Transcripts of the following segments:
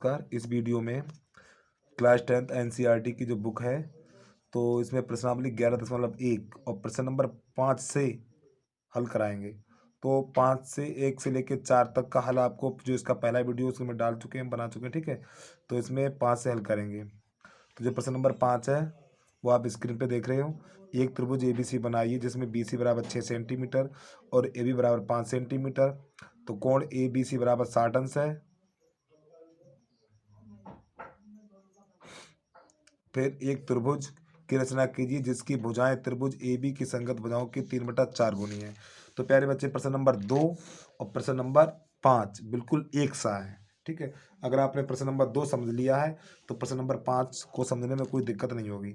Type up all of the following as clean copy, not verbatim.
नमस्कार। इस वीडियो में क्लास 10th एनसीईआरटी की जो बुक है, तो इसमें प्रश्नावली 11.1 और प्रश्न नंबर 5 से हल कराएंगे। तो 5 से 1 से लेकर 4 तक का हल आपको जो इसका पहला वीडियो उसमें डाल चुके हैं, बना चुके हैं, ठीक है। तो इसमें 5 से हल करेंगे। तो जो प्रश्न नंबर 5 है वो आप स्क्रीन पे देख रहे हो। एक त्रिभुज ABC बनाइए जिसमें BC बराबर 6 सेंटीमीटर और AB बराबर 5 सेंटीमीटर। तो कोण ABC बराबर 60 अंश है। फिर एक त्रिभुज की रचना कीजिए जिसकी भुजाएं त्रिभुज AB की संगत भुजाओं की 3/4 गुनी है। तो प्यारे बच्चे, प्रश्न नंबर 2 और प्रश्न नंबर 5 बिल्कुल एक सा है, ठीक है। अगर आपने प्रश्न नंबर 2 समझ लिया है तो प्रश्न नंबर 5 को समझने में कोई दिक्कत नहीं होगी।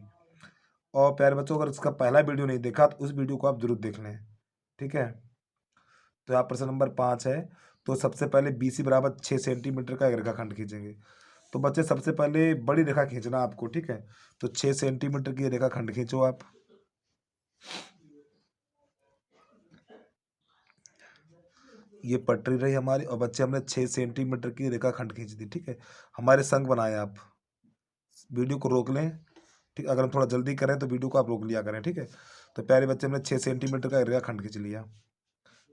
और प्यारे बच्चों, अगर इसका पहला वीडियो नहीं देखा तो उस वीडियो को आप जरूर देख लें, ठीक है। तो यहाँ प्रश्न नंबर 5 है। तो सबसे पहले BC बराबर 6 सेंटीमीटर का एक रेखाखंड खींचेंगे। तो बच्चे, सबसे पहले बड़ी रेखा खींचना आपको, ठीक है। तो 6 सेंटीमीटर की रेखा खंड खींचो आप। ये पटरी रही हमारी, और बच्चे हमने 6 सेंटीमीटर की रेखा खंड खींच दी, ठीक है। हमारे संग बनाए आप। वीडियो को रोक लें, ठीक। अगर हम थोड़ा जल्दी करें तो वीडियो को आप रोक लिया करें, ठीक है। तो प्यारे बच्चे, हमने 6 सेंटीमीटर का रेखा खंड खींच लिया,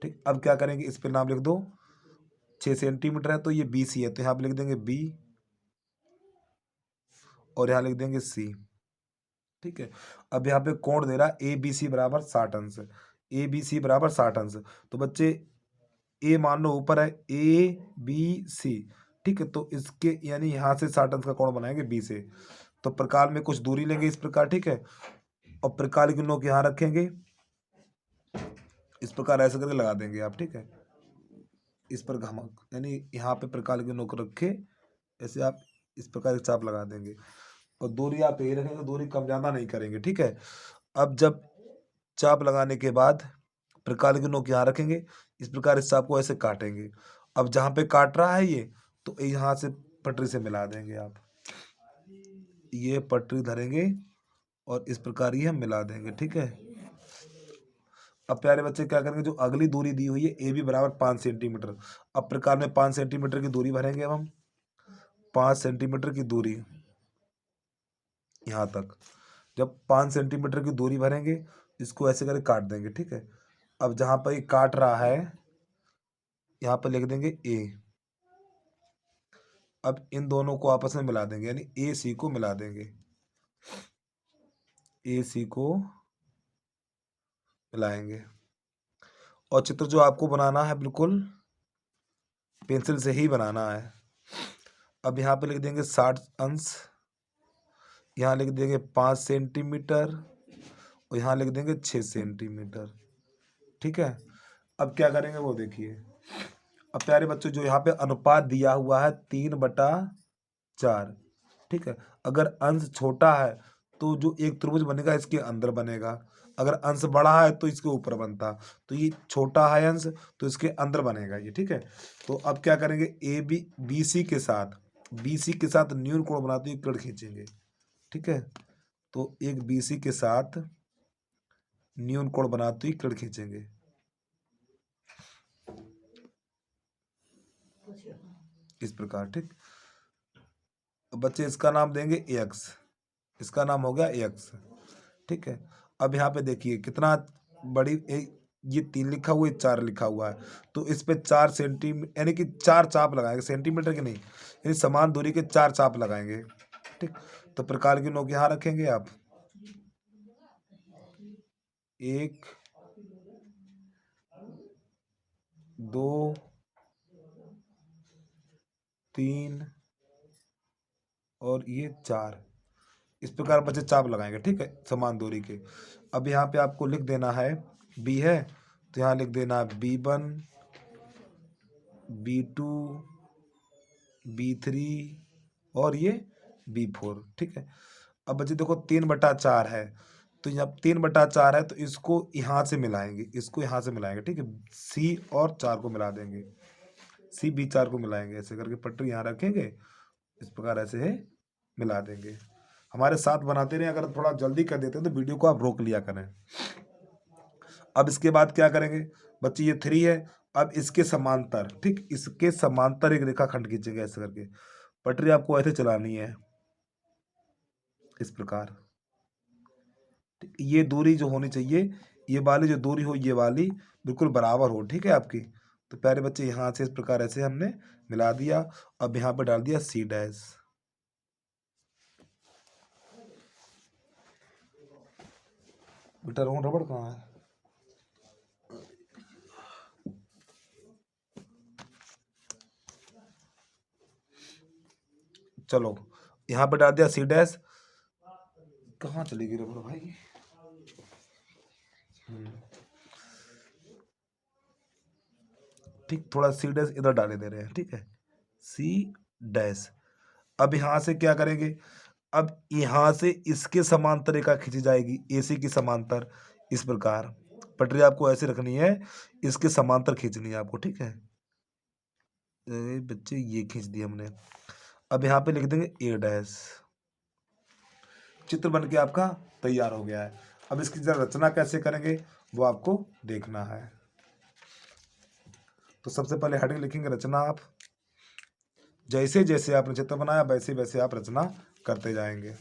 ठीक। अब क्या करेंगे, इस पर नाम लिख दो। 6 सेंटीमीटर है तो ये BC है, तो यहाँ पे लिख देंगे B और यहाँ लिख देंगे C, ठीक है। अब यहाँ पे कोण दे रहा ABC बराबर 60 अंश। ABC बराबर 60 अंश। तो बच्चे, ए मान लो ऊपर है ABC, ठीक है। तो इसके यानी यहाँ से 60 अंश का कोण बनाएंगे B से। तो प्रकार में कुछ दूरी लेंगे इस प्रकार, ठीक है। और प्रकार की नोक यहाँ रखेंगे, इस प्रकार ऐसे करके लगा देंगे आप, ठीक है। इस पर घमक यानी यहाँ पे प्रकार की नोक रखे, ऐसे आप इस प्रकार की चाप लगा देंगे। और दूरी आप यही रखेंगे, दूरी कम ज़्यादा नहीं करेंगे, ठीक है। अब जब चाप लगाने के बाद प्रकार की नोक यहाँ रखेंगे, इस प्रकार इस चाप को ऐसे काटेंगे। अब जहाँ पे काट रहा है ये, तो यहाँ से पटरी से मिला देंगे आप। ये पटरी धरेंगे और इस प्रकार ये हम मिला देंगे, ठीक है। अब प्यारे बच्चे क्या करेंगे, जो अगली दूरी दी हुई है AB बराबर 5 सेंटीमीटर। अब प्रकार में 5 सेंटीमीटर की दूरी भरेंगे। अब हम 5 सेंटीमीटर की दूरी यहाँ तक, जब 5 सेंटीमीटर की दूरी भरेंगे, इसको ऐसे करके काट देंगे, ठीक है। अब जहाँ पर ये काट रहा है यहाँ पर लिख देंगे A। अब इन दोनों को आपस में मिला देंगे, यानी AC को मिला देंगे, AC को मिलाएंगे। और चित्र जो आपको बनाना है बिल्कुल पेंसिल से ही बनाना है। अब यहाँ पे लिख देंगे 60 अंश, यहाँ लिख देंगे 5 सेंटीमीटर और यहाँ लिख देंगे 6 सेंटीमीटर, ठीक है। अब क्या करेंगे वो देखिए। अब प्यारे बच्चों, जो यहाँ पे अनुपात दिया हुआ है 3/4, ठीक है। अगर अंश छोटा है तो जो एक त्रिभुज बनेगा इसके अंदर बनेगा, अगर अंश बड़ा है तो इसके ऊपर बनता। तो ये छोटा है अंश, तो इसके अंदर बनेगा ये, ठीक है। तो अब क्या करेंगे, BC के साथ न्यून कोण बनाते हुए कड़ खींचेंगे, ठीक है। तो एक BC के साथ न्यून कोण बनाते हुए कड़ खींचेंगे, इस प्रकार, ठीक। बच्चे, इसका नाम देंगे AX, इसका नाम हो गया AX, ठीक है। अब यहाँ पे देखिए कितना बड़ी ये 3 लिखा हुआ है, 4 लिखा हुआ है। तो इस पे 4 सेंटीमीटर यानी कि 4 चाप लगाएंगे, सेंटीमीटर के नहीं, यानी समान दूरी के 4 चाप लगाएंगे, ठीक। तो प्रकार की नोक यहाँ रखेंगे आप, 1 2 3 और ये 4, इस प्रकार बच्चे चाप लगाएंगे, ठीक है, समान दूरी के। अब यहाँ पे आपको लिख देना है B है, तो यहाँ लिख देना B1 B2 B3 और ये B4, ठीक है। अब बच्चे देखो 3/4 है, तो जब 3/4 है तो इसको यहाँ से मिलाएंगे, इसको यहाँ से मिलाएंगे, ठीक है। C और 4 को मिला देंगे, C B 4 को मिलाएंगे, ऐसे करके पटरी यहाँ रखेंगे, इस प्रकार ऐसे है मिला देंगे। हमारे साथ बनाते रहे, अगर थोड़ा जल्दी कर देते हैं तो वीडियो को आप रोक लिया करें। अब इसके बाद क्या करेंगे बच्चे, ये 3 है। अब इसके समांतर, ठीक, इसके समांतर एक रेखा खंड खींचेंगे ऐसे करके। पटरी आपको ऐसे चलानी है, इस प्रकार। ये दूरी जो होनी चाहिए, ये वाली जो दूरी हो, ये वाली बिल्कुल बराबर हो, ठीक है आपकी। तो प्यारे बच्चे यहाँ से इस प्रकार ऐसे हमने मिला दिया। अब यहाँ पे डाल दिया सी डैश। बेटा रोहन रबड़ कहाँ है? चलो यहाँ पे डाल दिया सी डैश। कहाँ चली गई रबड़ भाई? ठीक, थोड़ा सी डैश इधर डाले दे रहे हैं, ठीक है, सी डैश। अब यहाँ से क्या करेंगे? अब यहाँ से इसके समांतर रेखा खींची जाएगी, एसी की समांतर, इस प्रकार। पटरी आपको ऐसे रखनी है, इसके समांतर खींचनी है आपको, ठीक है। बच्चे ये खींच दिया हमने। अब यहाँ पे लिख देंगे ए डैश। चित्र बन के आपका तैयार हो गया है। अब इसकी जरा रचना कैसे करेंगे वो आपको देखना है। तो सबसे पहले हेडिंग लिखेंगे रचना। आप जैसे जैसे आपने चित्र बनाया वैसे वैसे आप रचना करते जाएंगे।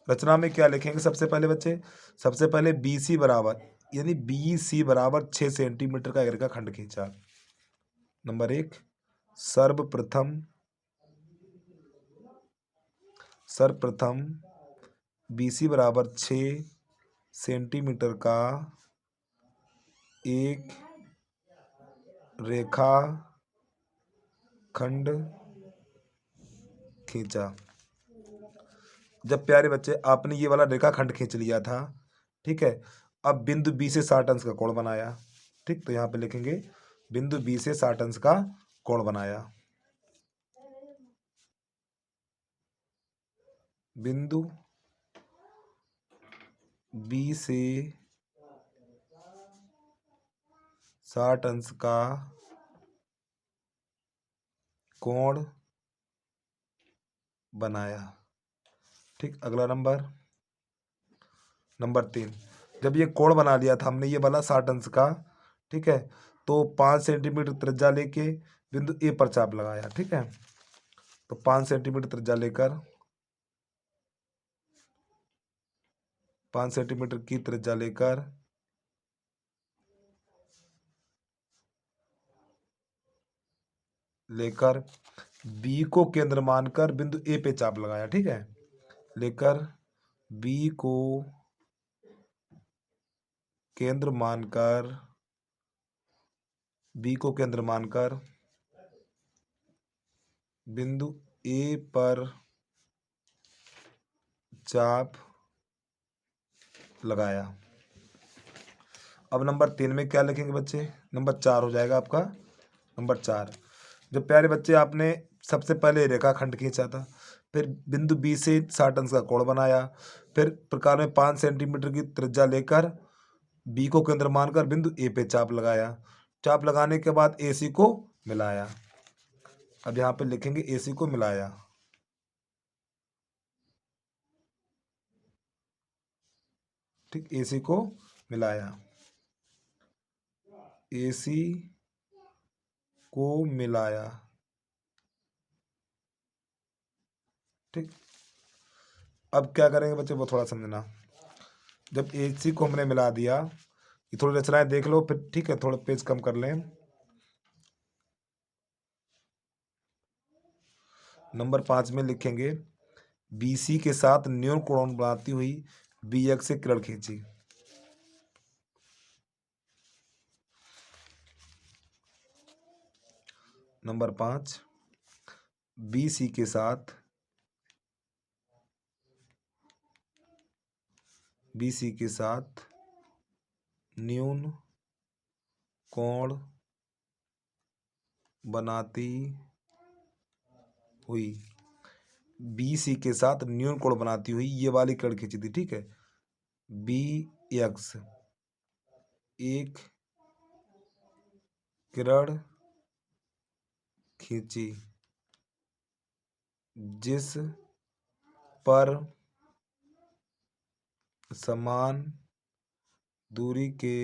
रचना में क्या लिखेंगे सबसे पहले बच्चे? सबसे पहले बी सी बराबर, यानी बी सी बराबर 6 सेंटीमीटर का रेखा खंड खींचा। नंबर 1, सर्वप्रथम बी सी बराबर 6 सेंटीमीटर का एक रेखा खंड खींचा। जब प्यारे बच्चे आपने ये वाला रेखा खंड खींच लिया था, ठीक है, अब बिंदु बी से 60 अंश का कोण बनाया। ठीक, तो यहाँ पे लिखेंगे बिंदु बी से 60 अंश का कोण बनाया। बिंदु बी से 60 अंश का कोण बनाया। ठीक, अगला नंबर 3, जब ये कोण बना लिया था हमने ये वाला 60 अंश का, ठीक है, तो 5 सेंटीमीटर त्रिज्या लेके बिंदु ए पर चाप लगाया। ठीक है, तो 5 सेंटीमीटर त्रिज्या लेकर 5 सेंटीमीटर की त्रिज्या लेकर बी को केंद्र मानकर बिंदु ए पे चाप लगाया। ठीक है, लेकर बी को केंद्र मानकर बिंदु ए पर चाप लगाया। अब नंबर 3 में क्या लिखेंगे बच्चे? नंबर 4 हो जाएगा आपका। नंबर 4, जब प्यारे बच्चे आपने सबसे पहले रेखाखंड खींचा था, फिर बिंदु बी से 60 अंश का कोण बनाया, फिर प्रकार में 5 सेंटीमीटर की त्रिज्या लेकर बी को केंद्र मानकर बिंदु ए पे चाप लगाया। चाप लगाने के बाद ए सी को मिलाया। अब यहाँ पे लिखेंगे ए सी को मिलाया। ठीक, ए सी को मिलाया। ए सी को मिलाया। ठीक, अब क्या करेंगे बच्चे वो थोड़ा समझना। जब ए सी को हमने मिला दिया, ये थोड़ी रचनाएं देख लो फिर, ठीक है, थोड़ा पेज कम कर लें। नंबर 5 में लिखेंगे बी सी के साथ न्यून कोण बनाती हुई बी एक्स से किरण खींची। नंबर 5, बी सी के साथ न्यून कोण बनाती हुई, बी सी के साथ न्यून कोण बनाती हुई ये वाली किरण खींची थी। ठीक है, बी एक्स एक किरण खींची जिस पर समान दूरी के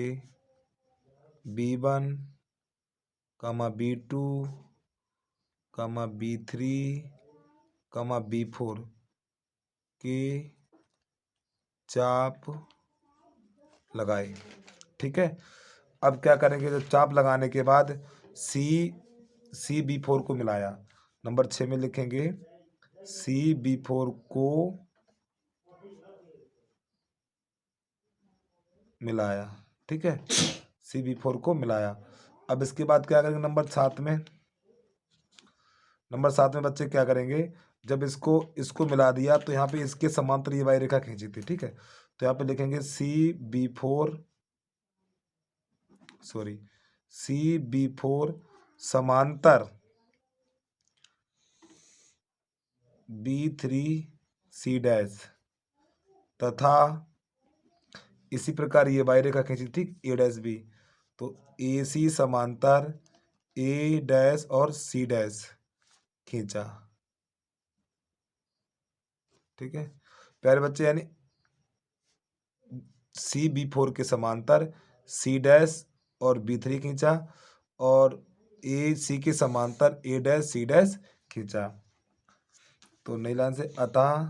B1, B2, B3, B4 के चाप लगाए। ठीक है, अब क्या करेंगे, जब चाप लगाने के बाद CB4 को मिलाया। नंबर 6 में लिखेंगे CB4 को मिलाया। ठीक है, CB4 को मिलाया। अब इसके बाद क्या करेंगे, नंबर 7 में बच्चे क्या करेंगे, जब इसको मिला दिया तो यहाँ पे इसके समांतर ये वाई रेखा खींची थी। ठीक है, तो यहाँ पे लिखेंगे CB4 समांतर B3C डैश तथा इसी प्रकार ये वाई रेखा खींची थी A डैश B, तो AC समांतर A डैश और C डैश खींचा। ठीक है प्यारे बच्चे, यानी CB4 के समांतर C डैश और B3 खींचा और AC के समांतर A डैश C डैश खींचा। तो नई लाइन से अतः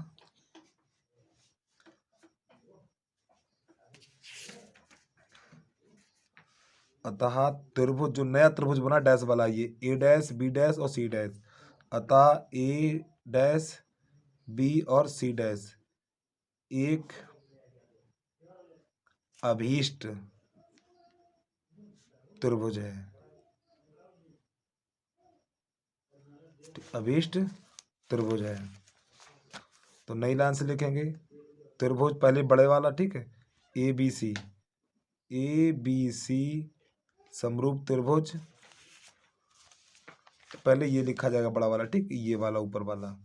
त्रिभुज, जो नया त्रिभुज बना डैश वाला, ये A डैश B डैश और C डैश, अतः A डैश B और C डैश एक अभीष्ट त्रिभुज है। अभीष्ट त्रिभुज है। तो नई लाइन से लिखेंगे त्रिभुज, पहले बड़े वाला, ठीक है, ABC समरूप त्रिभुज, पहले ये लिखा जाएगा बड़ा वाला, ठीक, ये वाला ऊपर वाला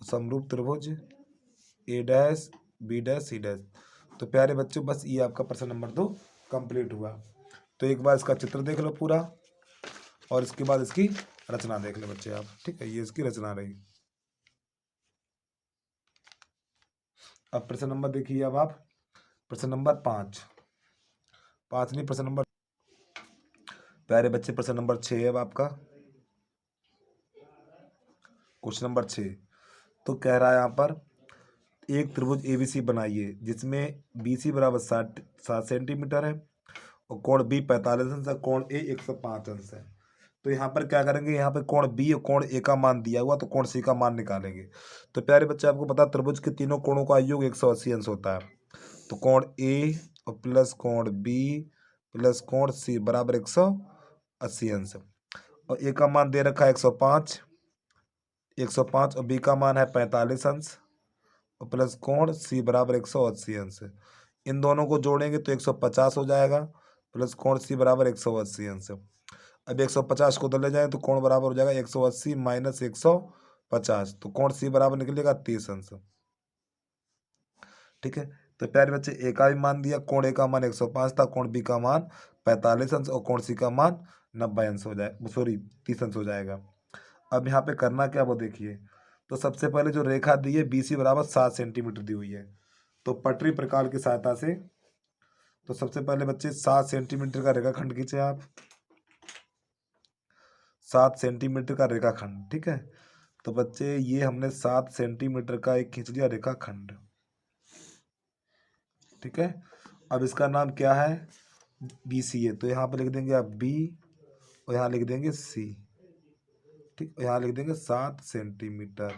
समरूप त्रिभुज A dash B dash C dash. तो प्यारे बच्चों, बस ये आपका प्रश्न नंबर 2 कंप्लीट हुआ। तो एक बार इसका चित्र देख लो पूरा और इसके बाद इसकी रचना देख लो बच्चे आप। ठीक है, ये इसकी रचना रही। अब प्रश्न नंबर देखिए, अब आप प्रश्न नंबर 5 नहीं, प्रश्न नंबर, प्यारे बच्चे प्रश्न नंबर 6 है अब आपका क्वेश्चन नंबर 6। तो कह रहा है यहाँ पर एक त्रिभुज ABC बनाइए जिसमें BC बराबर 7 सेंटीमीटर है और कोण B 45 अंश है, कोण A 105 अंश है। तो यहाँ पर क्या करेंगे, यहाँ पर कोण B और कोण A का मान दिया हुआ, तो कोण C का मान निकालेंगे। तो प्यारे बच्चे, आपको पता त्रिभुज के तीनों कोणों का योग 180 अंश होता है। तो कोण A और प्लस कोण B प्लस कोण C बराबर 180 अंश। और A का मान दे रखा है 105 और B का मान है 45 अंश और प्लस कोण C बराबर 180 अंश। इन दोनों को जोड़ेंगे तो 150 हो जाएगा, प्लस कोण C बराबर 180 अंश। अब 150 को उधर ले जाए तो कोण बराबर हो जाएगा 180 माइनस 150, तो कोण C बराबर निकलेगा 30 अंश। ठीक है, तो प्यारे बच्चे A का भी मान दिया, कोण A का मान 105 था, कोण B का मान 45 अंश और कोण C का मान 90 अंश हो जाए, सॉरी 30 अंश हो जाएगा। अब यहाँ पे करना क्या वो देखिए। तो सबसे पहले जो रेखा दी है BC बराबर 7 सेंटीमीटर दी हुई है, तो पटरी प्रकार की सहायता से, तो सबसे पहले बच्चे 7 सेंटीमीटर का रेखाखंड खींचे आप, 7 सेंटीमीटर का रेखाखंड। ठीक है, तो बच्चे ये हमने 7 सेंटीमीटर का एक खींच लिया रेखाखंड। ठीक है, अब इसका नाम क्या है, BC है, तो यहाँ पर लिख देंगे आप B और यहाँ लिख देंगे C। ठीक, यहाँ लिख देंगे 7 सेंटीमीटर।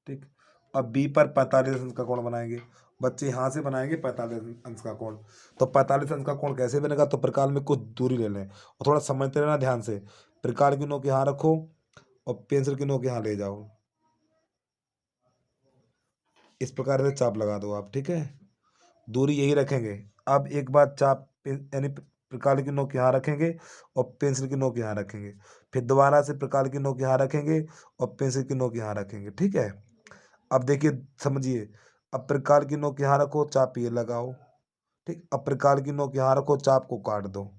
ठीक, अब B पर 45 अंश का कोण बनाएंगे बच्चे, यहाँ से बनाएंगे 45 अंश का कोण। तो 45 अंश का कोण कैसे बनेगा, तो प्रकार में कुछ दूरी ले लें और थोड़ा समझते रहना ध्यान से। प्रकार की नोक यहाँ रखो और पेंसिल की नोक यहाँ ले जाओ, इस प्रकार से चाप लगा दो आप। ठीक है, दूरी यही रखेंगे। अब एक बार चाप यानी प्रकार की नोक यहाँ रखेंगे और पेंसिल की नोक यहाँ रखेंगे, फिर दोबारा से प्रकार की नोक यहाँ रखेंगे और पेंसिल की नोक यहाँ रखेंगे। ठीक है, अब देखिए समझिए, अब प्रकार की नोक यहाँ रखो, चाप ये लगाओ। ठीक, अब प्रकार की नोक यहाँ रखो, चाप को काट दो।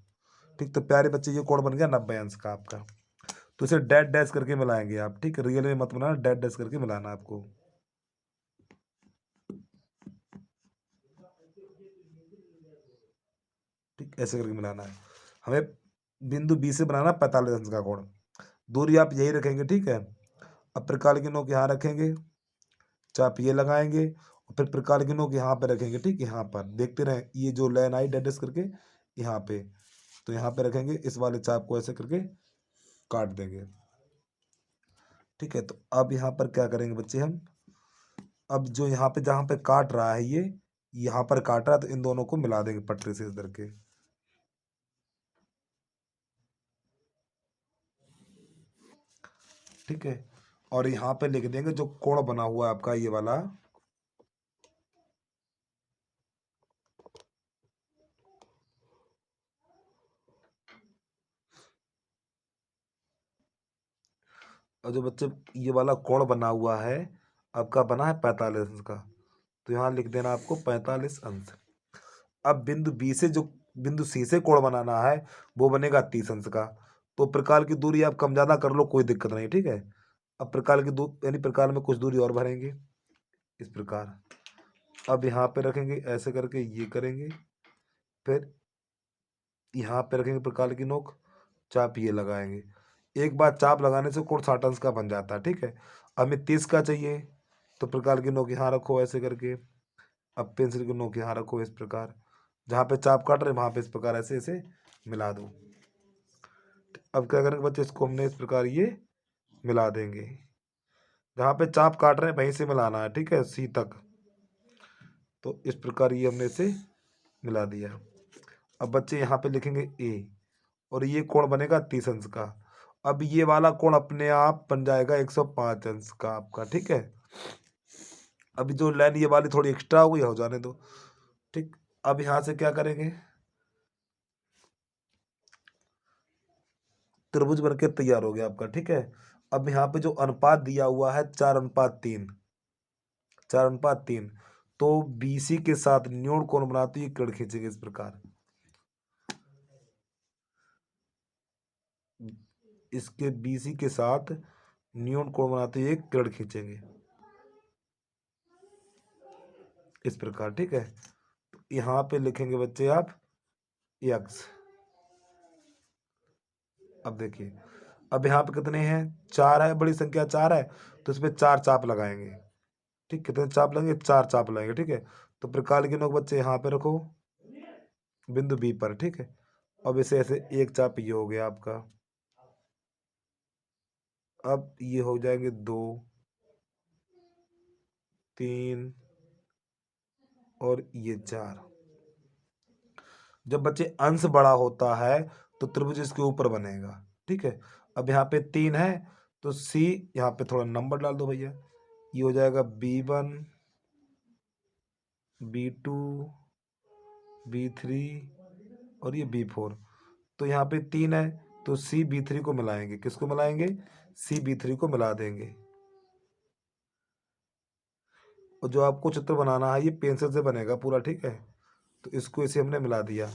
ठीक, तो प्यारे बच्चे ये कोण बन गया 90 अंश का आपका। तो इसे डैश डैश करके मिलाएंगे आप। ठीक, रियल में मत बनाना, डैश डैश करके मिलाना आपको। ठीक, ऐसे करके मिलाना है हमें। बिंदु बी से बनाना 45 अंश का कोण। दूरी आप यही रखेंगे, ठीक है। अब प्रकार की नोक यहाँ रखेंगे, चाप ये लगाएंगे और फिर प्रकार की नोक यहाँ पे रखेंगे, ठीक, यहाँ पर देखते रहें ये जो लाइन आई डैश करके यहाँ पे, तो यहाँ पे रखेंगे, इस वाले चाप को ऐसे करके काट देंगे, ठीक है। तो अब यहाँ पर क्या करेंगे बच्चे हम, अब जो यहाँ पे जहाँ पे काट रहा है ये यहाँ पर काट रहा है, तो इन दोनों को मिला देंगे पटरी से इस करके, ठीक है। और यहाँ पे लिख देंगे जो कोण बना हुआ है आपका ये वाला, और जो बच्चे ये वाला कोण बना हुआ है आपका बना है 45 अंश का, तो यहाँ लिख देना आपको 45 अंश। अब बिंदु बी से जो बिंदु सी से कोण बनाना है वो बनेगा 30 अंश का। तो प्रकार की दूरी आप कम ज्यादा कर लो, कोई दिक्कत नहीं, ठीक है। अब प्रकार की यानी प्रकार में कुछ दूरी और भरेंगे इस प्रकार। अब यहाँ पे रखेंगे ऐसे करके, ये करेंगे, फिर यहाँ पे रखेंगे प्रकार की नोक, चाप ये लगाएंगे। एक बार चाप लगाने से कोण 60 अंश का बन जाता है, ठीक है। हमें 30 का चाहिए, तो प्रकार की नोक यहाँ रखो ऐसे करके। अब पेंसिल की नोक यहाँ रखो इस प्रकार, जहाँ पे चाप काट रहे वहाँ पे इस प्रकार ऐसे ऐसे मिला दो। अब क्या करेंगे बच्चे, इसको हमने इस प्रकार ये मिला देंगे, जहाँ पे चाप काट रहे हैं वहीं से मिलाना है, ठीक है, सी तक। तो इस प्रकार ये हमने इसे मिला दिया। अब बच्चे यहाँ पे लिखेंगे ए, और ये कोण बनेगा 30 अंश का। अब ये वाला कोण अपने आप बन जाएगा 105 अंश का आपका, ठीक है। अभी जो लाइन ये वाली थोड़ी एक्स्ट्रा हो गई, हो जाने दो, ठीक। अब यहाँ से क्या करेंगे, त्रिभुज बनके तैयार हो गया आपका, ठीक है। अब यहाँ पे जो अनुपात दिया हुआ है 4:3, 4:3, तो बीसी के साथ न्यून कोण बनाते हुए किरण खींचेंगे इस प्रकार, इसके बीसी के साथ न्यून कोण बनाते हुए किरण खींचेंगे इस प्रकार, ठीक है। तो यहाँ पे लिखेंगे बच्चे आप एक्स। अब देखिए, अब यहाँ पे कितने हैं, 4 है, बड़ी संख्या 4 है, तो इसमें 4 चाप लगाएंगे, ठीक। कितने चाप लगेंगे, 4 चाप लगाएंगे, ठीक है। तो प्रकार के नोक बच्चे यहाँ पे रखो बिंदु बी पर, ठीक है। अब इसे ऐसे एक चाप ये हो गया आपका। अब ये हो जाएंगे 2, 3 और ये 4। जब बच्चे अंश बड़ा होता है तो त्रिभुज इसके ऊपर बनेगा, ठीक है। अब यहाँ पे 3 है, तो सी यहाँ पे थोड़ा नंबर डाल दो भैया, ये हो जाएगा B1, B2, B3 और ये B4। तो यहाँ पे 3 है, तो सी B3 को मिलाएंगे, किसको मिलाएंगे, सी B3 को मिला देंगे। और जो आपको चित्र बनाना है ये पेंसिल से बनेगा पूरा, ठीक है। तो इसको इसे हमने मिला दिया।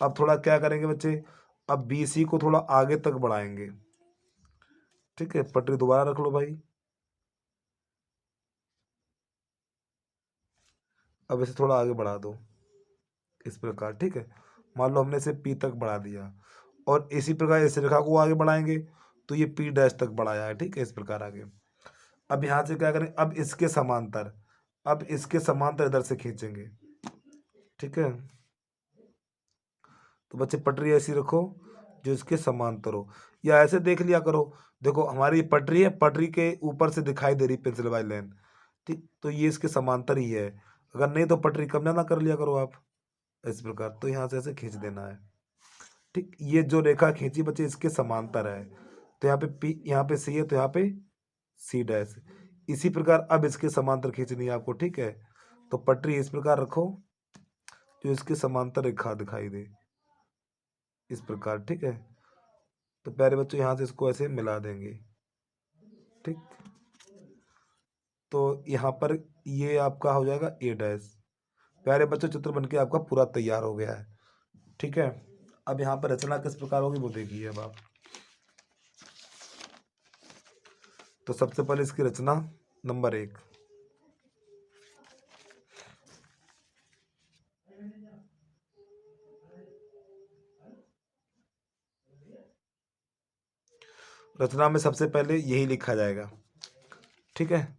अब थोड़ा क्या करेंगे बच्चे, अब BC को थोड़ा आगे तक बढ़ाएंगे, ठीक है। पटरी दोबारा रख लो भाई। अब इसे थोड़ा आगे बढ़ा दो इस प्रकार, ठीक है। मान लो हमने इसे P तक बढ़ा दिया, और इसी प्रकार इस रेखा को आगे बढ़ाएंगे तो ये P डैश तक बढ़ाया है, ठीक है, इस प्रकार आगे। अब यहाँ से क्या करें, अब इसके समांतर, अब इसके समांतर इधर से खींचेंगे, ठीक है। तो बच्चे पटरी ऐसी रखो जो इसके समांतर हो, या ऐसे देख लिया करो, देखो हमारी ये पटरी है, पटरी के ऊपर से दिखाई दे रही पेंसिल वाली लाइन, ठीक, तो ये इसके समांतर ही है। अगर नहीं तो पटरी कम ज्यादा कर लिया करो आप इस प्रकार। तो यहाँ से ऐसे खींच देना है, ठीक। ये जो रेखा खींची बच्चे इसके समांतर है, तो यहाँ पे पी, यहाँ पे सी है, तो यहाँ पे सी डैश। इसी प्रकार अब इसके समांतर खींचनी है आपको, ठीक है। तो पटरी इस प्रकार रखो जो इसके समांतर रेखा दिखाई दे इस प्रकार, ठीक है। तो प्यारे बच्चों यहाँ से इसको ऐसे मिला देंगे, ठीक। तो यहाँ पर ये आपका हो जाएगा ए डैश। प्यारे बच्चों चित्र बनके आपका पूरा तैयार हो गया है, ठीक है। अब यहाँ पर रचना किस प्रकार होगी वो देखिए अब आप। तो सबसे पहले इसकी रचना नंबर 1, रचना में सबसे पहले यही लिखा जाएगा। ठीक है,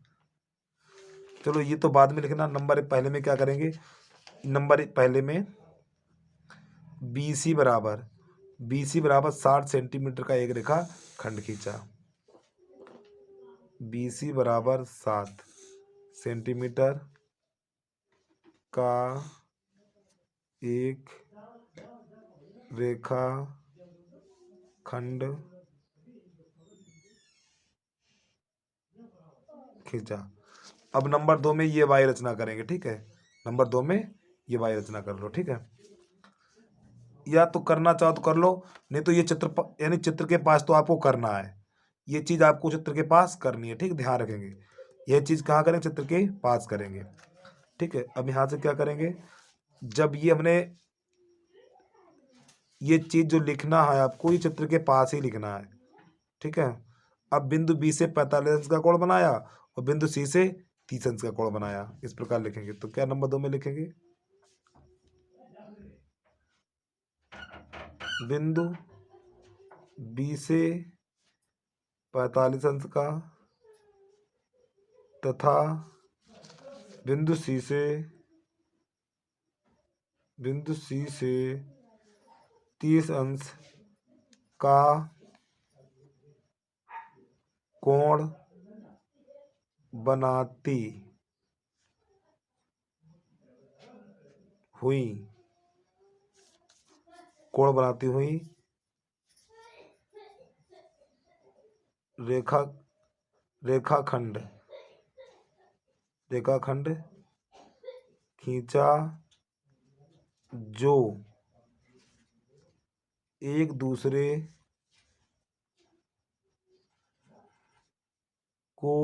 चलो ये तो बाद में लिखना। नंबर पहले में क्या करेंगे, नंबर पहले में BC बराबर 60 सेंटीमीटर का एक रेखा खंड खींचा। BC बराबर 7 सेंटीमीटर का एक रेखा खंड खींचा। अब नंबर 2 में ये वाई रचना करेंगे। ठीक है, नंबर 2 में ये वाई रचना कर लो। ठीक है, या तो करना चाहो तो कर लो, नहीं तो ये चित्र यानी चित्र के पास तो आपको करना है, ये चीज आपको चित्र के पास करनी है। ठीक, ध्यान रखेंगे, यह चीज कहाँ करेंगे, चित्र के पास करेंगे। ठीक है, अब यहाँ से क्या करेंगे, जब ये हमने ये चीज जो लिखना है आपको, ये चित्र के पास ही लिखना है। ठीक है, अब बिंदु बी से 45 अंश का कोण बनाया और बिंदु सी से 30 अंश का कोण बनाया, इस प्रकार लिखेंगे। तो क्या नंबर 2 में लिखेंगे, बिंदु बी से 45 अंश का तथा बिंदु सी से 30 अंश का कोण बनाती हुई रेखाखंड खींचा जो एक दूसरे को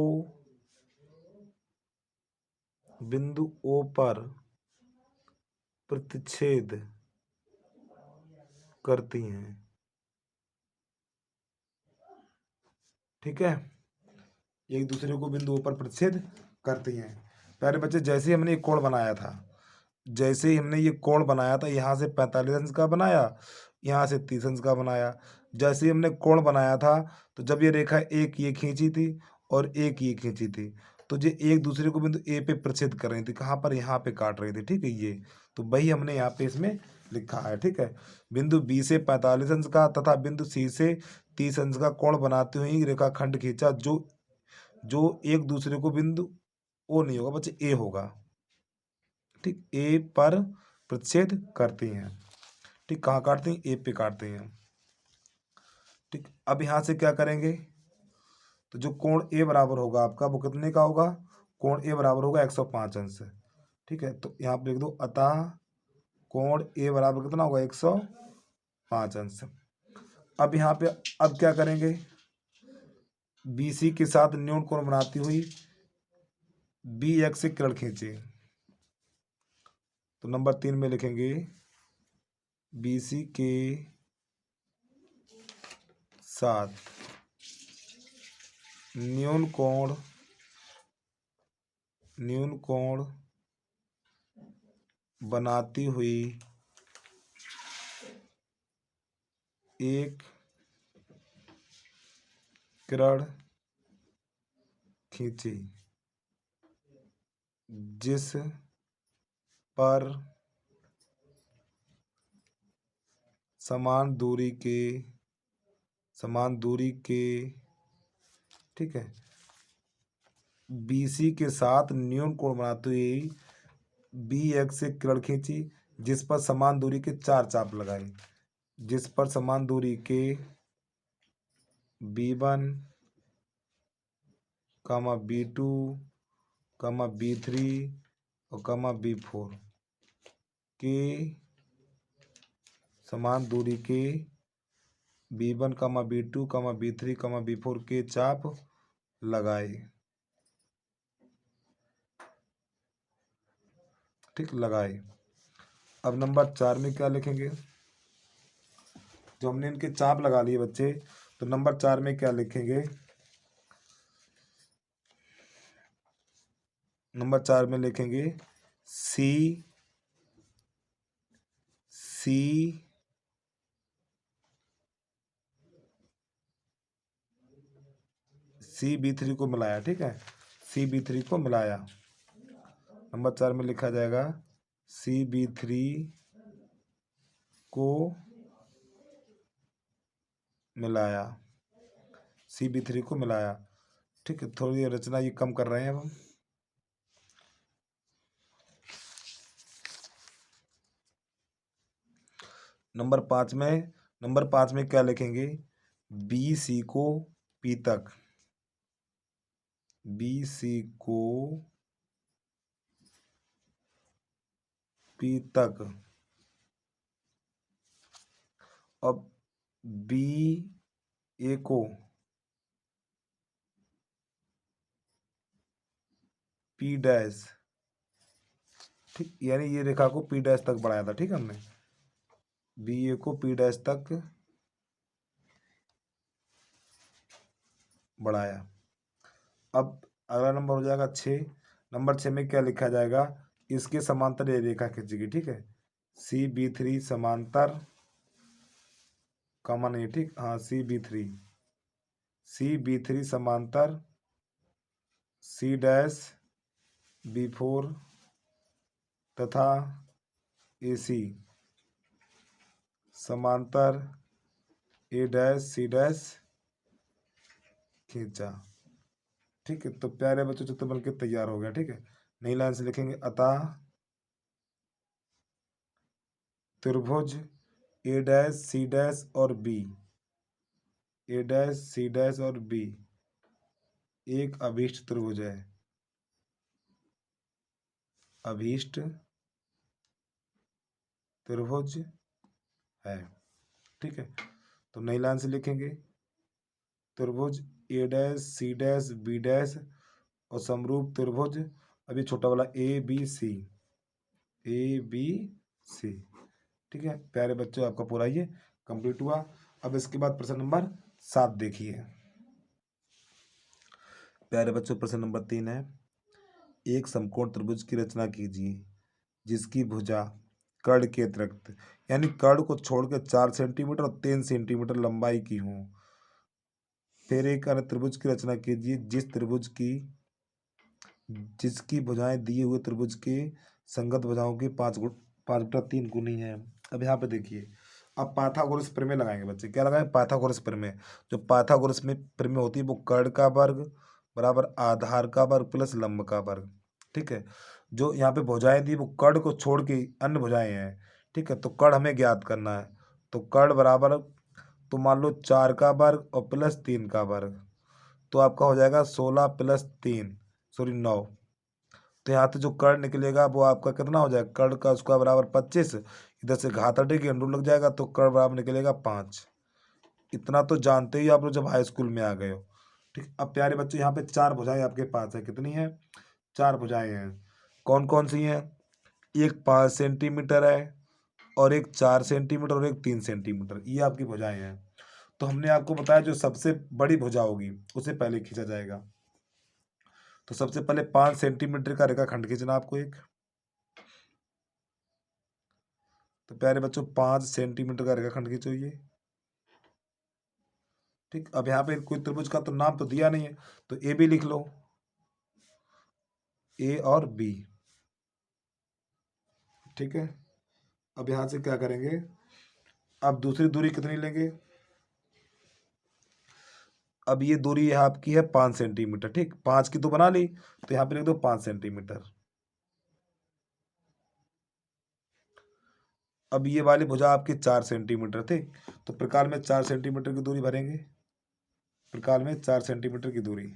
बिंदु O पर प्रतिच्छेद करती हैं। ठीक है, एक दूसरे को बिंदु O पर प्रतिच्छेद करती हैं। प्यारे बच्चे, जैसे ही हमने एक कोण बनाया था, यहाँ से 45 अंश का बनाया, यहाँ से 30 अंश का बनाया। जैसे ही हमने कोण बनाया था, तो जब ये रेखा एक ये खींची थी और एक ये खींची थी, तो ये एक दूसरे को बिंदु ए पे प्रतिच्छेद कर रही थी। कहाँ पर, यहाँ पे काट रही थी। ठीक है, ये तो वही हमने यहाँ पे इसमें लिखा है। ठीक है, बिंदु बी से 45 अंश का तथा बिंदु सी से 30 अंश का कोण बनाते हुए रेखाखंड खींचा जो एक दूसरे को बिंदु ओ नहीं होगा बच्चे, ए होगा। ठीक, ए पर प्रतिच्छेद करती हैं। ठीक, कहाँ काटती हैं, ए पे काटती हैं। ठीक, अब यहाँ से क्या करेंगे, तो जो कोण ए बराबर होगा आपका, वो कितने का होगा, कोण ए बराबर होगा 105 अंश। ठीक है, तो यहाँ पे लिख दो, अतः कोण ए बराबर कितना होगा, 105 अंश। अब यहाँ पे अब क्या करेंगे, BC के साथ न्यून कोण बनाती हुई BX से किरण खींचे। तो नंबर 3 में लिखेंगे, BC के साथ न्यून कोण बनाती हुई एक किरण खींची जिस पर समान दूरी के ठीक है, BC के साथ न्यून कोण बनाते हुए BX से किरण खींची जिस पर समान दूरी के 4 चाप लगाए, जिस पर समान दूरी के B1, B2, B3 और B4 के समान दूरी के B1, B2, B3, B4 के चाप लगाए। ठीक, लगाए। अब नंबर 4 में क्या लिखेंगे, जो हमने इनके चाप लगा लिए बच्चे, तो नंबर 4 में क्या लिखेंगे, नंबर 4 में लिखेंगे सी CB3 को मिलाया, ठीक है, CB3 को मिलाया। नंबर 4 में लिखा जाएगा CB3 को मिलाया, CB3 को मिलाया। ठीक है, थोड़ी रचना ये कम कर रहे हैं अब हम। नंबर 5 में क्या लिखेंगे? BC को P तक, BC को P तक, अब BA को P डैश, ठीक, यानी ये रेखा को P डैश तक बढ़ाया था, ठीक है, हमने BA को P डैश तक बढ़ाया। अब अगला नंबर हो जाएगा 6। नंबर 6 में क्या लिखा जाएगा? इसके समांतर ये रेखा खींचेगी, ठीक है, CB3 समांतर, कॉमन है, ठीक, हाँ, CB3 समांतर C डैश B4 तथा AC समांतर A डैश C डैश खींचा। ठीक है, तो प्यारे बच्चों चित्र बन के तैयार हो गया। ठीक है, नई लाइन से लिखेंगे, अतः त्रिभुज A डैश C डैश और B, A dash C dash और B एक अभीष्ट त्रिभुज है, अभीष्ट त्रिभुज है। ठीक है, तो नई लाइन से लिखेंगे, त्रिभुज A dash C dash B dash और समरूप त्रिभुज, अभी छोटा वाला ABC, ABC। ठीक है प्यारे बच्चों, आपका पूरा ये कंप्लीट हुआ। अब इसके बाद प्रश्न नंबर 7 देखिए प्यारे बच्चों। प्रश्न नंबर 3 है, एक समकोण त्रिभुज की रचना कीजिए जिसकी भुजा कर्ण के अतिरिक्त, यानी कर्ण को छोड़कर 4 सेंटीमीटर और 3 सेंटीमीटर लंबाई की हो। फिर एक अन्य त्रिभुज की रचना कीजिए जिसकी भुजाएं दिए हुए त्रिभुज के संगत भुजाओं की 5/3 गुनी है। अब यहाँ पे देखिए, अब पाइथागोरस प्रमेय लगाएंगे बच्चे। क्या लगाएं? पाइथागोरस प्रमेय। जो पाइथागोरस में प्रमेय होती है वो कर्ण का वर्ग बराबर आधार का वर्ग प्लस लंब का वर्ग। ठीक है, जो यहाँ पे भुजाएं दी वो कर्ण को छोड़ के अन्य भुजाएं हैं। ठीक है, तो कर्ण हमें ज्ञात करना है, तो कर्ण बराबर, तो मान लो 4 का वर्ग और प्लस 3 का वर्ग, तो आपका हो जाएगा 16 प्लस 3, सॉरी 9। तो यहाँ से जो कर्ण निकलेगा वो आपका कितना हो जाएगा? कर्ण का स्क्वायर बराबर 25, इधर से घात हटेगी, अंडू लग जाएगा, तो कर्ण बराबर निकलेगा 5। इतना तो जानते ही आप लोग जब हाई स्कूल में आ गए हो। ठीक, अब प्यारे बच्चों यहाँ पे 4 भुजाएं आपके पास है। कितनी है? 4 भुजाएं हैं। कौन कौन सी हैं? एक 5 सेंटीमीटर है और एक 4 सेंटीमीटर और एक 3 सेंटीमीटर, ये आपकी भुजाएं हैं। तो हमने आपको बताया जो सबसे बड़ी भुजा होगी उसे पहले खींचा जाएगा। तो सबसे पहले 5 सेंटीमीटर का रेखाखंड खींचना आपको एक। तो प्यारे बच्चों 5 सेंटीमीटर का रेखाखंड खींचो ये। ठीक, अब यहाँ पे कोई त्रिभुज का तो नाम तो दिया नहीं है, तो ए बी लिख लो, ए और बी। ठीक है, अब यहाँ से क्या करेंगे? अब दूसरी दूरी कितनी लेंगे? अब ये दूरी है आपकी है 5 सेंटीमीटर। ठीक, 5 की तो बना ली, तो यहाँ पे लिख दो 5 सेंटीमीटर। अब ये वाली भुजा आपकी 4 सेंटीमीटर थे, तो प्रकार में 4 सेंटीमीटर की दूरी भरेंगे, प्रकार में 4 सेंटीमीटर की दूरी।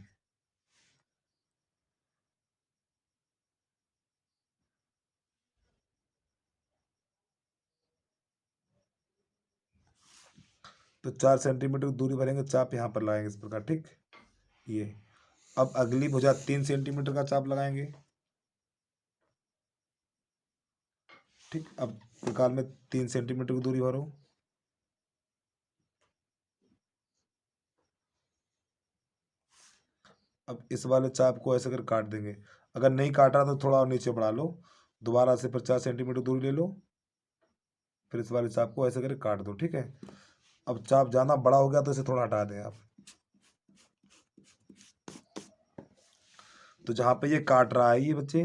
तो 4 सेंटीमीटर की दूरी भरेंगे, चाप यहाँ पर लगाएंगे इस प्रकार। ठीक, ये अब अगली भुजा 3 सेंटीमीटर का चाप लगाएंगे। ठीक, अब प्रकार में 3 सेंटीमीटर की दूरी भरो। अब इस वाले चाप को ऐसे कर काट देंगे। अगर नहीं काट रहा तो थोड़ा और नीचे बढ़ा लो, दोबारा से फिर 4 सेंटीमीटर दूरी ले लो, फिर इस वाले चाप को ऐसे करके काट दो। ठीक है, अब चाप ज़्यादा बड़ा हो गया तो इसे थोड़ा हटा दें आप। तो जहाँ पे ये काट रहा है ये बच्चे,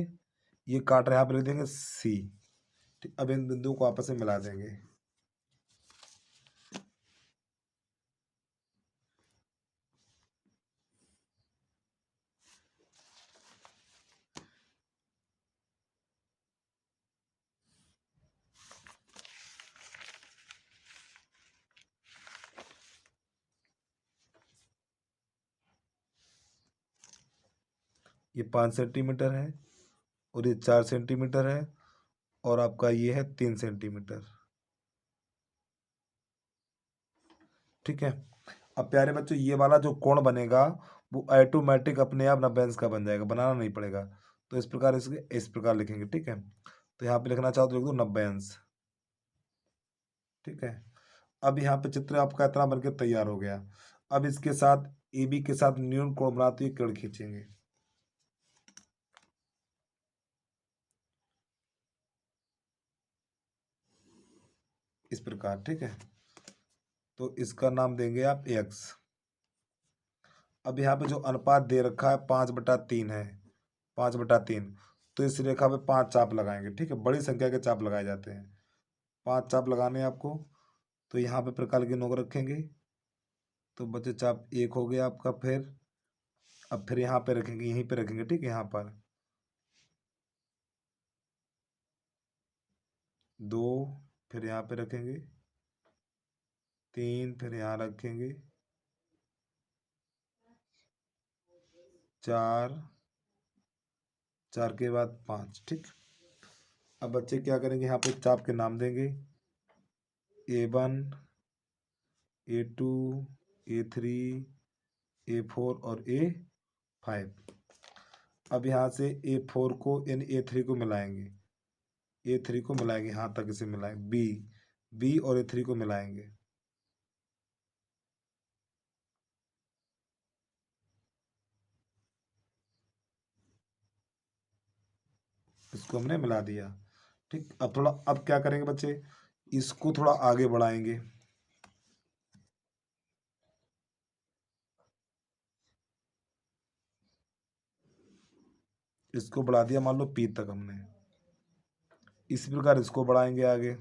ये काट रहा है, यहाँ पे लिख देंगे सी। ठीक, अब इन बिंदुओं को आपस में मिला देंगे। ये 5 सेंटीमीटर है और ये 4 सेंटीमीटर है और आपका ये है 3 सेंटीमीटर। ठीक है। अब प्यारे बच्चों ये वाला जो कोण बनेगा वो ऑटोमेटिक अपने आप 90 का बन जाएगा, बनाना नहीं पड़ेगा। तो इस प्रकार इसके इस प्रकार लिखेंगे। ठीक है, तो यहाँ पे लिखना चाहो तो लिख दो 90। ठीक है। अब यहाँ पे चित्र आपका इतना बनकर तैयार हो गया। अब इसके साथ ए बी के साथ न्यून कोण बनाते हुए किरण खींचेंगे इस प्रकार। ठीक है, तो इसका नाम देंगे आप एक्स। अब यहाँ पे जो अनुपात दे रखा है 5/3 है, 5/3, तो इस रेखा पे 5 चाप लगाएंगे। ठीक है, बड़ी संख्या के चाप लगाए जाते हैं, 5 चाप लगाने हैं आपको। तो यहाँ पे प्रकार के नोक रखेंगे, तो बच्चे चाप 1 हो गया आपका। फिर अब फिर यहाँ पे रखेंगे, यहीं पे रखेंगे। ठीक है, यहाँ पर 2, फिर यहाँ पे रखेंगे 3, फिर यहाँ रखेंगे 4, 4 के बाद 5। ठीक, अब बच्चे क्या करेंगे, यहाँ पे चाप के नाम देंगे A1, A2, A3, A4 और A5। अब यहाँ से A4 को यानी A3 को मिलाएंगे, A3 को मिलाएंगे, यहाँ तक इसे मिलाएंगे, बी और A3 को मिलाएंगे। इसको हमने मिला दिया। ठीक, अब थोड़ा, अब क्या करेंगे बच्चे, इसको थोड़ा आगे बढ़ाएंगे। इसको बढ़ा दिया मान लो P तक हमने, इसी प्रकार इसको बढ़ाएंगे आगे।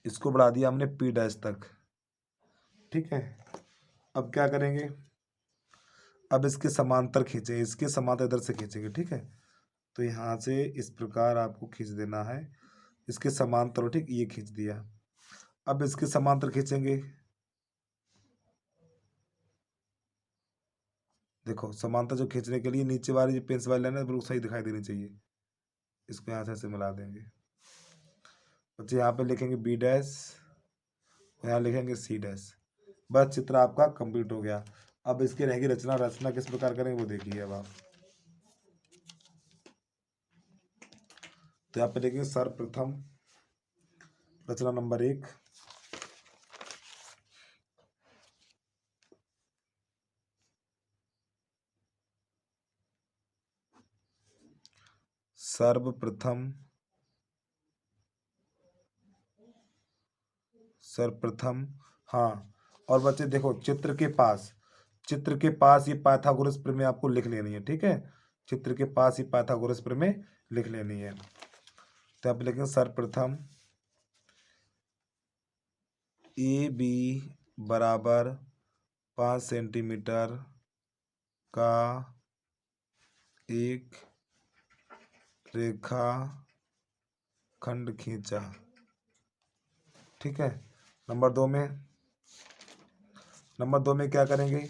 इसको बढ़ा दिया हमने P' तक। ठीक है, अब क्या करेंगे, अब इसके समांतर खींचे, इसके समांतर इधर से खींचेंगे। ठीक है, तो यहाँ से इस प्रकार आपको खींच देना है, इसके समांतर। ठीक, ये खींच दिया। अब इसके समांतर खींचेंगे, देखो समांतर जो खींचने के लिए नीचे वाली जो पेंसिल वाली लाइन है बिल्कुल सही दिखाई देनी चाहिए। इसको यहाँ से ऐसे मिला देंगे बच्चे, यहाँ पे लिखेंगे B', यहाँ लिखेंगे C'। बस चित्र आपका कंप्लीट हो गया। अब इसकी रहेगी रचना। रचना किस प्रकार करेंगे वो देखिए अब आप। तो यहाँ पे देखेंगे सर्वप्रथम रचना नंबर 1, सर्वप्रथम सर्वप्रथम। हाँ, और बच्चे देखो चित्र के पास ये पाइथागोरस प्रमेय आपको लिख लेनी है। ठीक है, चित्र के पास ये पाइथागोरस प्रमेय लिख लेनी है। तो आप लिखेंगे सर्वप्रथम ए बी बराबर 5 सेंटीमीटर का एक रेखा खंड खींचा। ठीक है, नंबर दो में क्या करेंगे,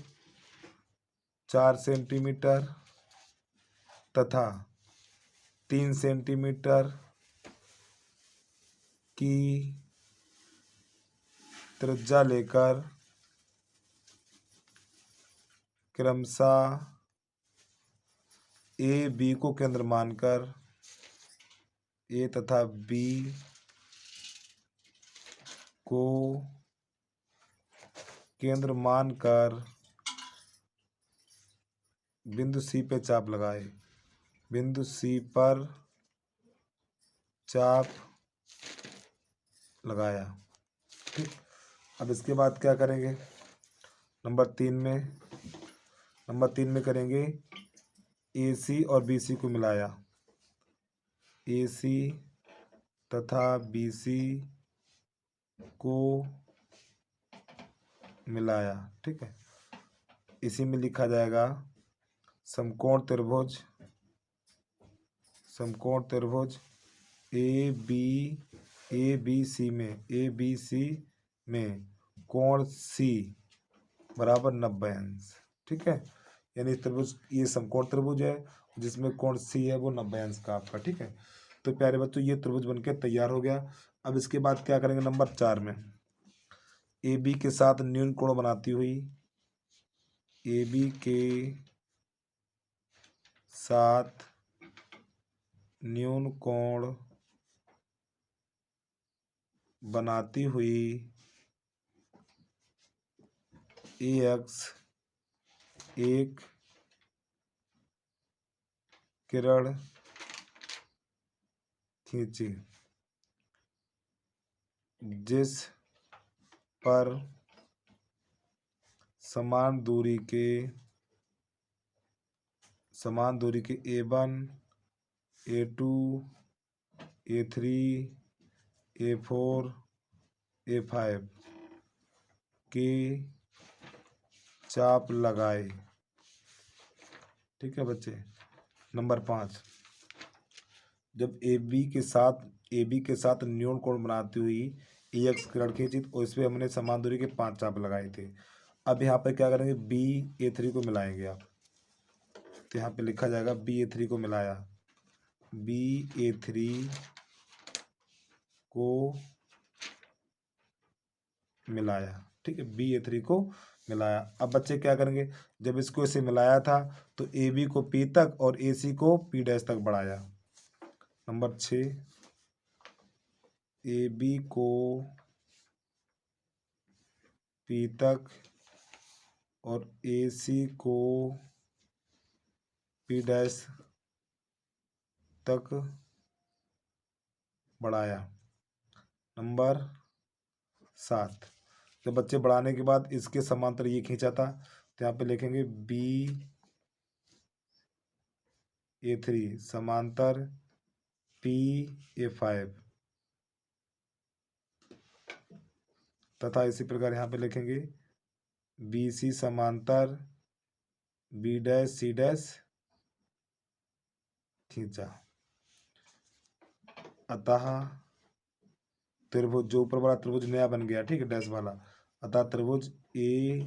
4 सेंटीमीटर तथा 3 सेंटीमीटर की त्रिज्या लेकर क्रमशः ए बी को केंद्र मानकर ए तथा बी को केंद्र मानकर बिंदु सी पे चाप लगाए। बिंदु सी पर चाप लगाया। ठीक। अब इसके बाद क्या करेंगे, नंबर तीन में करेंगे ए सी और बी सी को मिलाया, ए सी तथा बी सी को मिलाया। ठीक है, इसी में लिखा जाएगा समकोण त्रिभुज ए बी सी में कोण सी बराबर 90 अंश। ठीक है, यानी त्रिभुज, ये समकोण त्रिभुज है जिसमें कोण सी है वो 90 अंश का आपका। ठीक है, तो प्यारे बच्चों ये त्रिभुज बनके तैयार हो गया। अब इसके बाद क्या करेंगे, नंबर 4 में ए बी के साथ न्यून कोण बनाती हुई, ए बी के साथ न्यून कोण बनाती हुई ए एक्स एक किरण खींची जिस पर समान दूरी के A1 A2 A3 A4 A5 के चाप लगाए। ठीक है बच्चे, नंबर 5, जब ए बी के साथ न्यून कोण बनाती हुई ए एक्स किरण खींची और इसमें हमने समान दूरी के 5 चाप लगाए थे। अब यहाँ पे क्या करेंगे, बी A3 को मिलाएंगे आप, तो यहाँ पे लिखा जाएगा बी A3 को मिलाया, बी A3 को मिलाया। ठीक है, बी A3 को मिलाया। अब बच्चे क्या करेंगे, जब इसको इसे मिलाया था तो ए बी को पी तक और ए सी को पी डैश तक बढ़ाया। नंबर 6, ए बी को पी तक और ए सी को पी डैश तक बढ़ाया। नंबर 7, जब बच्चे बढ़ाने के बाद इसके समांतर ये खींचा था तो यहाँ पे लिखेंगे बी A3 समांतर पी A5 तथा इसी प्रकार यहाँ पे लिखेंगे बी सी समांतर बी डैश सी डैश खींचा। अतः त्रिभुज, जो ऊपर वाला त्रिभुज नया बन गया, ठीक है, डैश वाला, अतः त्रिभुज A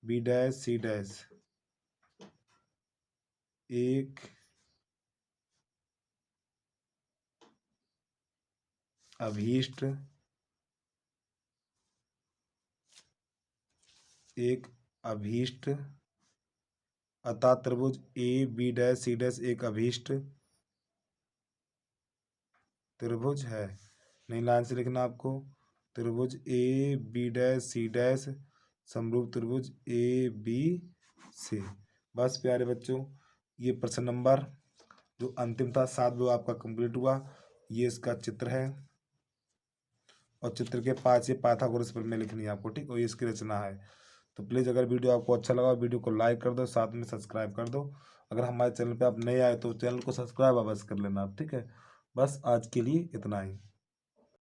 B dash C dash एक अभीष्ट अतः त्रिभुज A B dash C dash एक अभीष्ट त्रिभुज है। नई लाइन से लिखना आपको, त्रिभुज A B dash C dash समरूप त्रिभुज ए बी सी। बस प्यारे बच्चों, ये प्रश्न नंबर जो अंतिम था 7 वो आपका कंप्लीट हुआ। ये इसका चित्र है और चित्र के पास ये पाइथागोरस प्रमेय लिखनी है आपको, ठीक, और ये इसकी रचना है। तो प्लीज़ अगर वीडियो आपको अच्छा लगा वीडियो को लाइक कर दो, साथ में सब्सक्राइब कर दो। अगर हमारे चैनल पे आप नए आए तो चैनल को सब्सक्राइब अवश्य कर लेना आप, ठीक है। बस आज के लिए इतना ही।